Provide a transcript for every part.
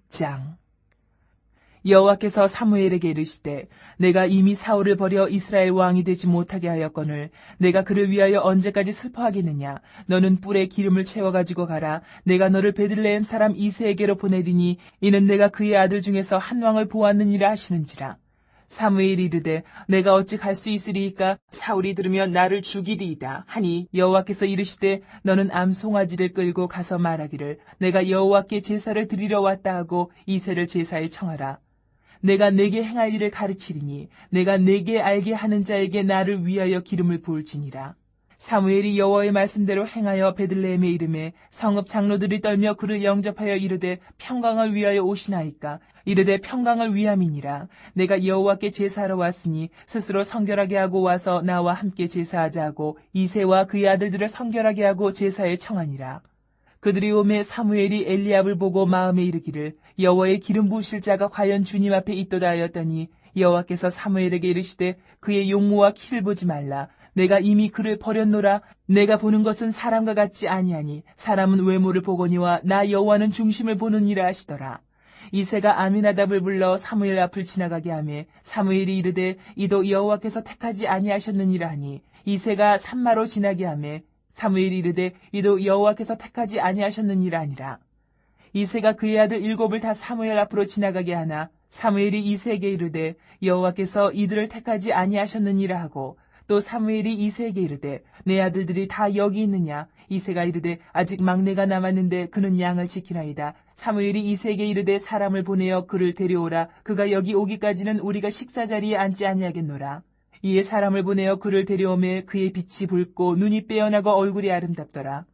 16장. 여호와께서 사무엘에게 이르시되 내가 이미 사울을 버려 이스라엘 왕이 되지 못하게 하였거늘 내가 그를 위하여 언제까지 슬퍼하겠느냐. 너는 뿔에 기름을 채워가지고 가라. 내가 너를 베들레헴 사람 이새에게로 보내리니 이는 내가 그의 아들 중에서 한 왕을 보았느니라 하시는지라. 사무엘이 이르되 내가 어찌 갈 수 있으리이까. 사울이 들으면 나를 죽이리이다 하니 여호와께서 이르시되 너는 암송아지를 끌고 가서 말하기를 내가 여호와께 제사를 드리러 왔다 하고 이새를 제사에 청하라. 내가 내게 행할 일을 가르치리니 내가 내게 알게 하는 자에게 나를 위하여 기름을 부을지니라. 사무엘이 여호와의 말씀대로 행하여 베들레헴에 이르매 성읍 장로들이 떨며 그를 영접하여 이르되 평강을 위하여 오시나이까. 이르되 평강을 위함이니라. 내가 여호와께 제사하러 왔으니 스스로 성결하게 하고 와서 나와 함께 제사하자 하고 이새와 그의 아들들을 성결하게 하고 제사에 청하니라. 그들이 오매 사무엘이 엘리압을 보고 마음에 이르기를 여호와의 기름 부으실 자가 과연 주님 앞에 있도다 하였더니 여호와께서 사무엘에게 이르시되 그의 용모와 키를 보지 말라. 내가 이미 그를 버렸노라. 내가 보는 것은 사람과 같지 아니하니 사람은 외모를 보거니와 나 여호와는 중심을 보느니라 하시더라. 이새가 아미나답을 불러 사무엘 앞을 지나가게 하매 사무엘이 이르되 이도 여호와께서 택하지 아니하셨느니라 하니 이새가 산마로 지나게 하매 사무엘이 이르되 이도 여호와께서 택하지 아니하셨느니라 하니라. 이새가 그의 아들 7을 다 사무엘 앞으로 지나가게 하나 사무엘이 이새에게 이르되 여호와께서 이들을 택하지 아니하셨느니라 하고 또 사무엘이 이새에게 이르되 내 아들들이 다 여기 있느냐. 이새가 이르되 아직 막내가 남았는데 그는 양을 지키나이다. 사무엘이 이새에게 이르되 사람을 보내어 그를 데려오라. 그가 여기 오기까지는 우리가 식사 자리에 앉지 아니하겠노라. 이에 사람을 보내어 그를 데려오매 그의 빛이 붉고 눈이 빼어나고 얼굴이 아름답더라.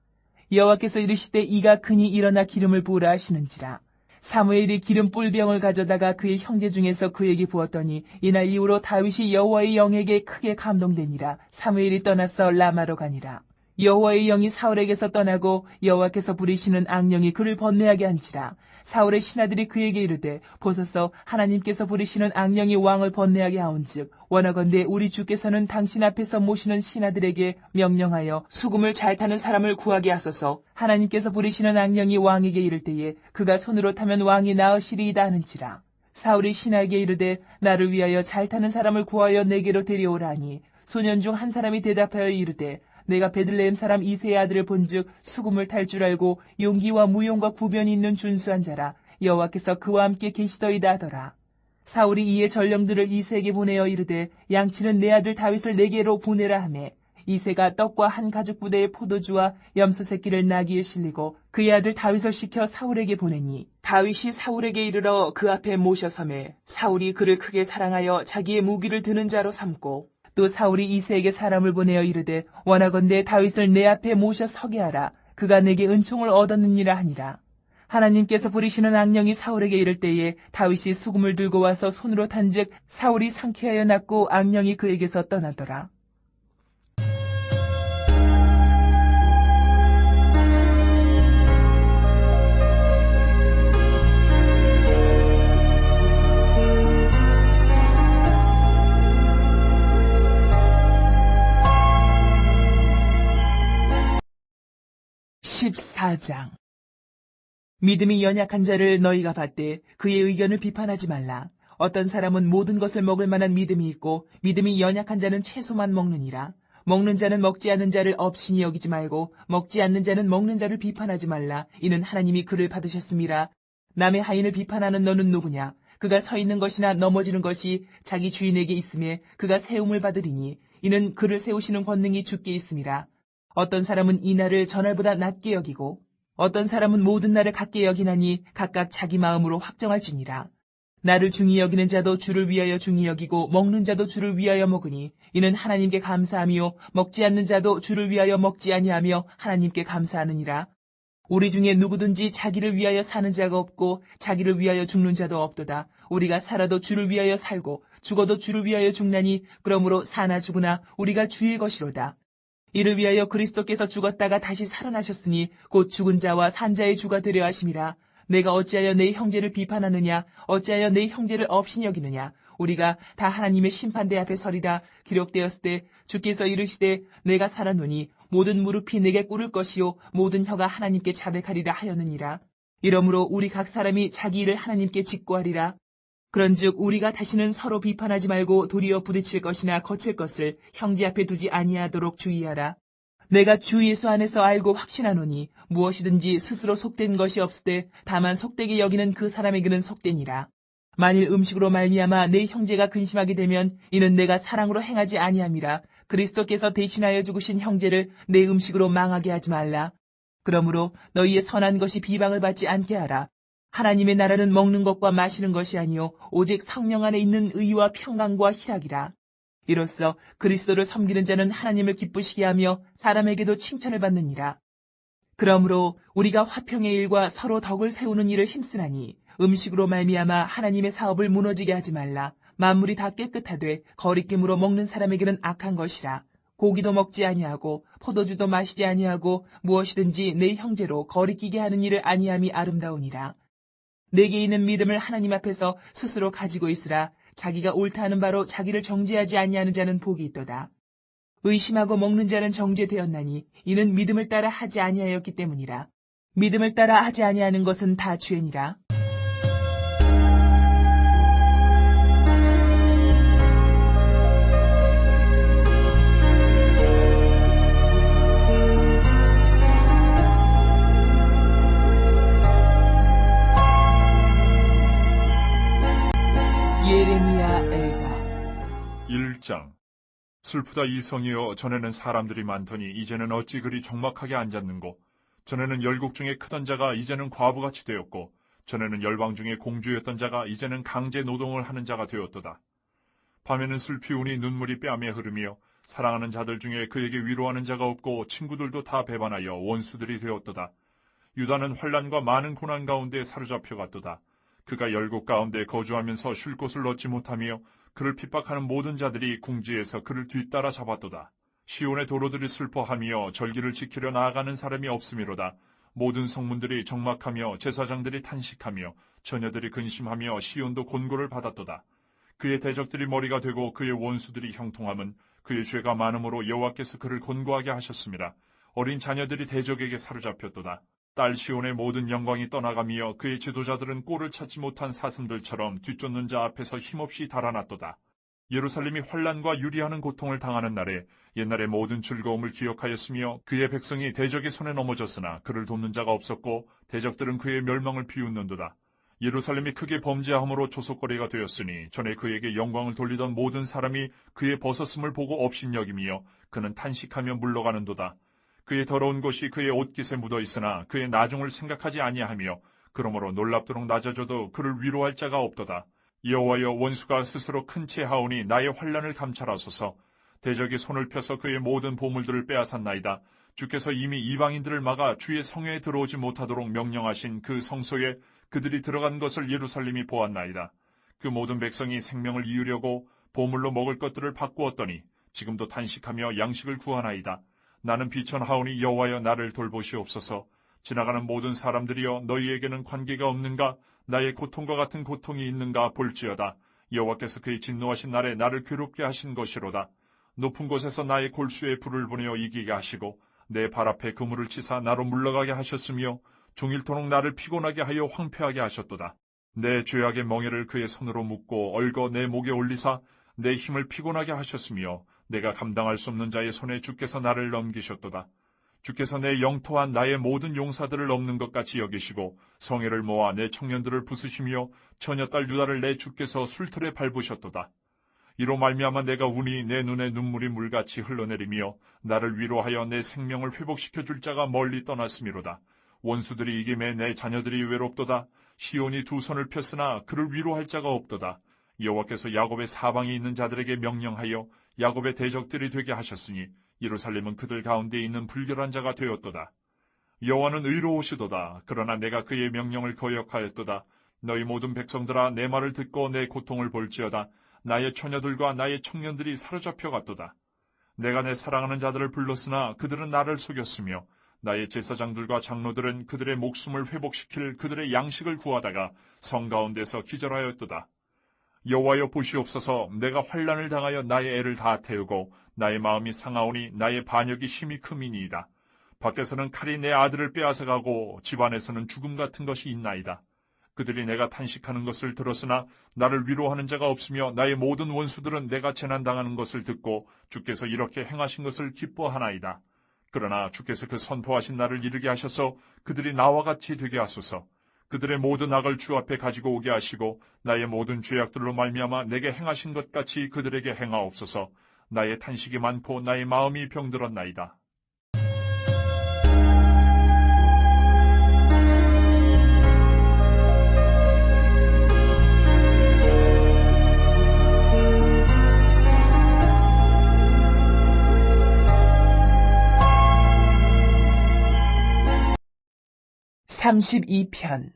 여호와께서 이르시되 이가 크니 일어나 기름을 부으라 하시는지라. 사무엘이 기름 뿔병을 가져다가 그의 형제 중에서 그에게 부었더니 이날 이후로 다윗이 여호와의 영에게 크게 감동되니라. 사무엘이 떠나서 라마로 가니라. 여호와의 영이 사울에게서 떠나고 여호와께서 부리시는 악령이 그를 번뇌하게 한지라. 사울의 신하들이 그에게 이르되 보소서 하나님께서 부리시는 악령이 왕을 번뇌하게 하온즉 원하건대 우리 주께서는 당신 앞에서 모시는 신하들에게 명령하여 수금을 잘 타는 사람을 구하게 하소서. 하나님께서 부리시는 악령이 왕에게 이를 때에 그가 손으로 타면 왕이 나으시리이다 하는지라. 사울이 신하에게 이르되 나를 위하여 잘 타는 사람을 구하여 내게로 데려오라 하니 소년 중 한 사람이 대답하여 이르되 내가 베들레헴 사람 이새의 아들을 본즉 수금을 탈 줄 알고 용기와 무용과 구변이 있는 준수한 자라. 여호와께서 그와 함께 계시더이다 하더라. 사울이 이에 전령들을 이새에게 보내어 이르되 양치는 내 아들 다윗을 내게로 보내라 하매 이새가 떡과 한 가죽 부대의 포도주와 염소 새끼를 나귀에 실리고 그의 아들 다윗을 시켜 사울에게 보내니 다윗이 사울에게 이르러 그 앞에 모셔서매 사울이 그를 크게 사랑하여 자기의 무기를 드는 자로 삼고 또 사울이 이새에게 사람을 보내어 이르되 원하건대 다윗을 내 앞에 모셔 서게 하라. 그가 내게 은총을 얻었느니라 하니라. 하나님께서 부리시는 악령이 사울에게 이를 때에 다윗이 수금을 들고 와서 손으로 탄즉 사울이 상쾌하여 났고 악령이 그에게서 떠나더라. 14장. 믿음이 연약한 자를 너희가 받되 그의 의견을 비판하지 말라. 어떤 사람은 모든 것을 먹을 만한 믿음이 있고 믿음이 연약한 자는 채소만 먹느니라. 먹는 자는 먹지 않는 자를 업신이 여기지 말고 먹지 않는 자는 먹는 자를 비판하지 말라. 이는 하나님이 그를 받으셨음이라. 남의 하인을 비판하는 너는 누구냐? 그가 서 있는 것이나 넘어지는 것이 자기 주인에게 있음에 그가 세움을 받으리니 이는 그를 세우시는 권능이 주께 있음이라. 어떤 사람은 이 날을 전날보다 낮게 여기고 어떤 사람은 모든 날을 같게 여기나니 각각 자기 마음으로 확정할지니라. 나를 중히 여기는 자도 주를 위하여 중히 여기고 먹는 자도 주를 위하여 먹으니 이는 하나님께 감사하며 먹지 않는 자도 주를 위하여 먹지 아니하며 하나님께 감사하느니라. 우리 중에 누구든지 자기를 위하여 사는 자가 없고 자기를 위하여 죽는 자도 없도다. 우리가 살아도 주를 위하여 살고 죽어도 주를 위하여 죽나니 그러므로 사나 죽으나 우리가 주의 것이로다. 이를 위하여 그리스도께서 죽었다가 다시 살아나셨으니 곧 죽은 자와 산 자의 주가 되려 하심이라. 내가 어찌하여 내 형제를 비판하느냐? 어찌하여 내 형제를 업신이 여기느냐? 우리가 다 하나님의 심판대 앞에 서리라. 기록되었을 때 주께서 이르시되 내가 살았노니 모든 무릎이 내게 꿇을 것이요 모든 혀가 하나님께 자백하리라 하였느니라. 이러므로 우리 각 사람이 자기 일을 하나님께 직고하리라. 그런즉 우리가 다시는 서로 비판하지 말고 도리어 부딪힐 것이나 거칠 것을 형제 앞에 두지 아니하도록 주의하라. 내가 주 예수 안에서 알고 확신하노니 무엇이든지 스스로 속된 것이 없으되 다만 속되게 여기는 그 사람에게는 속되니라. 만일 음식으로 말미암아 내 형제가 근심하게 되면 이는 내가 사랑으로 행하지 아니함이라. 그리스도께서 대신하여 죽으신 형제를 내 음식으로 망하게 하지 말라. 그러므로 너희의 선한 것이 비방을 받지 않게 하라. 하나님의 나라는 먹는 것과 마시는 것이 아니요 오직 성령 안에 있는 의와 평강과 희락이라. 이로써 그리스도를 섬기는 자는 하나님을 기쁘시게 하며 사람에게도 칭찬을 받느니라. 그러므로 우리가 화평의 일과 서로 덕을 세우는 일을 힘쓰나니 음식으로 말미암아 하나님의 사업을 무너지게 하지 말라. 만물이 다 깨끗하되 거리낌으로 먹는 사람에게는 악한 것이라. 고기도 먹지 아니하고 포도주도 마시지 아니하고 무엇이든지 내 형제로 거리끼게 하는 일을 아니함이 아름다우니라. 내게 있는 믿음을 하나님 앞에서 스스로 가지고 있으라. 자기가 옳다 하는 바로 자기를 정죄하지 아니하는 자는 복이 있도다. 의심하고 먹는 자는 정죄되었나니 이는 믿음을 따라 하지 아니하였기 때문이라. 믿음을 따라 하지 아니하는 것은 다 죄니라. 예레미야 애가 1장. 슬프다 이성이여, 전에는 사람들이 많더니 이제는 어찌 그리 적막하게 앉았는고. 전에는 열국 중에 크던 자가 이제는 과부같이 되었고, 전에는 열방 중에 공주였던 자가 이제는 강제 노동을 하는 자가 되었도다. 밤에는 슬피 우니 눈물이 뺨에 흐르며 사랑하는 자들 중에 그에게 위로하는 자가 없고 친구들도 다 배반하여 원수들이 되었도다. 유다는 환난과 많은 고난 가운데 사로잡혀 갔도다. 그가 열국 가운데 거주하면서 쉴 곳을 얻지 못하며 그를 핍박하는 모든 자들이 궁지에서 그를 뒤따라 잡았도다. 시온의 도로들이 슬퍼하며 절기를 지키려 나아가는 사람이 없음이로다. 모든 성문들이 적막하며 제사장들이 탄식하며 처녀들이 근심하며 시온도 곤고를 받았도다. 그의 대적들이 머리가 되고 그의 원수들이 형통함은 그의 죄가 많음으로 여호와께서 그를 곤고하게 하셨습니다. 어린 자녀들이 대적에게 사로잡혔도다. 딸 시온의 모든 영광이 떠나가며 그의 지도자들은 꼴을 찾지 못한 사슴들처럼 뒤쫓는 자 앞에서 힘없이 달아났도다. 예루살렘이 환난과 유리하는 고통을 당하는 날에 옛날의 모든 즐거움을 기억하였으며 그의 백성이 대적의 손에 넘어졌으나 그를 돕는 자가 없었고 대적들은 그의 멸망을 비웃는도다. 예루살렘이 크게 범죄함으로 조속거리가 되었으니 전에 그에게 영광을 돌리던 모든 사람이 그의 벗었음을 보고 업신여기며 그는 탄식하며 물러가는도다. 그의 더러운 것이 그의 옷깃에 묻어 있으나 그의 나중을 생각하지 아니하며 그러므로 놀랍도록 낮아져도 그를 위로할 자가 없도다. 여호와여, 원수가 스스로 큰 채 하오니 나의 환난을 감찰하소서. 대적이 손을 펴서 그의 모든 보물들을 빼앗았나이다. 주께서 이미 이방인들을 막아 주의 성회에 들어오지 못하도록 명령하신 그 성소에 그들이 들어간 것을 예루살렘이 보았나이다. 그 모든 백성이 생명을 이으려고 보물로 먹을 것들을 바꾸었더니 지금도 탄식하며 양식을 구하나이다. 나는 비천하오니 여호와여, 나를 돌보시옵소서. 지나가는 모든 사람들이여, 너희에게는 관계가 없는가? 나의 고통과 같은 고통이 있는가 볼지어다. 여호와께서 그의 진노하신 날에 나를 괴롭게 하신 것이로다. 높은 곳에서 나의 골수에 불을 보내어 이기게 하시고 내 발 앞에 그물을 치사 나로 물러가게 하셨으며 종일토록 나를 피곤하게 하여 황폐하게 하셨도다. 내 죄악의 멍에를 그의 손으로 묶고 얽어 내 목에 올리사 내 힘을 피곤하게 하셨으며 내가 감당할 수 없는 자의 손에 주께서 나를 넘기셨도다. 주께서 내 영토한 나의 모든 용사들을 넘는 것 같이 여기시고 성회를 모아 내 청년들을 부수시며 처녀딸 유다를 내 주께서 술틀에 밟으셨도다. 이로 말미암아 내가 우니 내 눈에 눈물이 물같이 흘러내리며 나를 위로하여 내 생명을 회복시켜 줄 자가 멀리 떠났음이로다. 원수들이 이김에 내 자녀들이 외롭도다. 시온이 두 손을 폈으나 그를 위로할 자가 없도다. 여호와께서 야곱의 사방에 있는 자들에게 명령하여 야곱의 대적들이 되게 하셨으니 예루살렘은 그들 가운데 있는 불결한 자가 되었도다. 여호와는 의로우시도다. 그러나 내가 그의 명령을 거역하였도다. 너희 모든 백성들아, 내 말을 듣고 내 고통을 볼지어다. 나의 처녀들과 나의 청년들이 사로잡혀 갔도다. 내가 내 사랑하는 자들을 불렀으나 그들은 나를 속였으며 나의 제사장들과 장로들은 그들의 목숨을 회복시킬 그들의 양식을 구하다가 성 가운데서 기절하였도다. 여호와여, 보시옵소서. 내가 환난을 당하여 나의 애를 다 태우고 나의 마음이 상하오니 나의 반역이 심히 크미니이다. 밖에서는 칼이 내 아들을 빼앗아가고 집안에서는 죽음 같은 것이 있나이다. 그들이 내가 탄식하는 것을 들었으나 나를 위로하는 자가 없으며 나의 모든 원수들은 내가 재난당하는 것을 듣고 주께서 이렇게 행하신 것을 기뻐하나이다. 그러나 주께서 그 선포하신 날을 이르게 하셔서 그들이 나와 같이 되게 하소서. 그들의 모든 악을 주 앞에 가지고 오게 하시고 나의 모든 죄악들로 말미암아 내게 행하신 것 같이 그들에게 행하옵소서. 나의 탄식이 많고 나의 마음이 병들었나이다. (32편)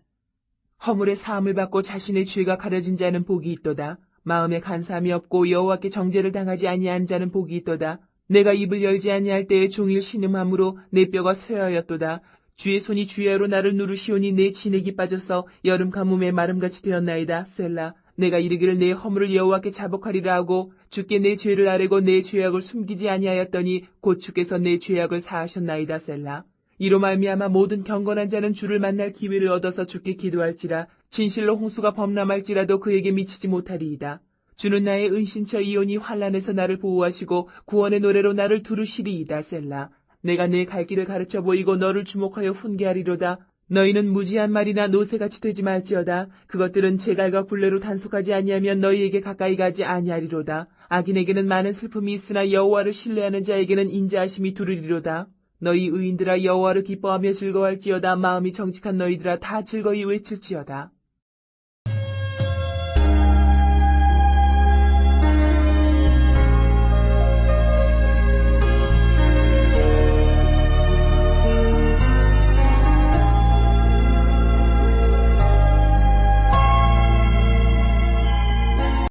허물의 사함을 받고 자신의 죄가 가려진 자는 복이 있도다. 마음에 간사함이 없고 여호와께 정죄를 당하지 아니한 자는 복이 있도다. 내가 입을 열지 아니할 때에 종일 신음함으로 내 뼈가 쇠하였도다. 주의 손이 주야로 나를 누르시오니 내 진액이 빠져서 여름 가뭄에 마름같이 되었나이다. 셀라. 내가 이르기를 내 허물을 여호와께 자복하리라 하고 주께 내 죄를 아뢰고 내 죄악을 숨기지 아니하였더니 곧 주께서 내 죄악을 사하셨나이다. 셀라. 이로 말미암아 모든 경건한 자는 주를 만날 기회를 얻어서 주께 기도할지라. 진실로 홍수가 범람할지라도 그에게 미치지 못하리이다. 주는 나의 은신처 이오니 환난에서 나를 보호하시고 구원의 노래로 나를 두르시리이다. 셀라. 내가 내 갈 길을 가르쳐 보이고 너를 주목하여 훈계하리로다. 너희는 무지한 말이나 노새같이 되지 말지어다. 그것들은 제갈과 굴레로 단속하지 아니하면 너희에게 가까이 가지 아니하리로다. 악인에게는 많은 슬픔이 있으나 여호와를 신뢰하는 자에게는 인자하심이 두르리로다. 너희 의인들아 여호와를 기뻐하며 즐거워할지어다. 마음이 정직한 너희들아 다 즐거이 외칠지어다.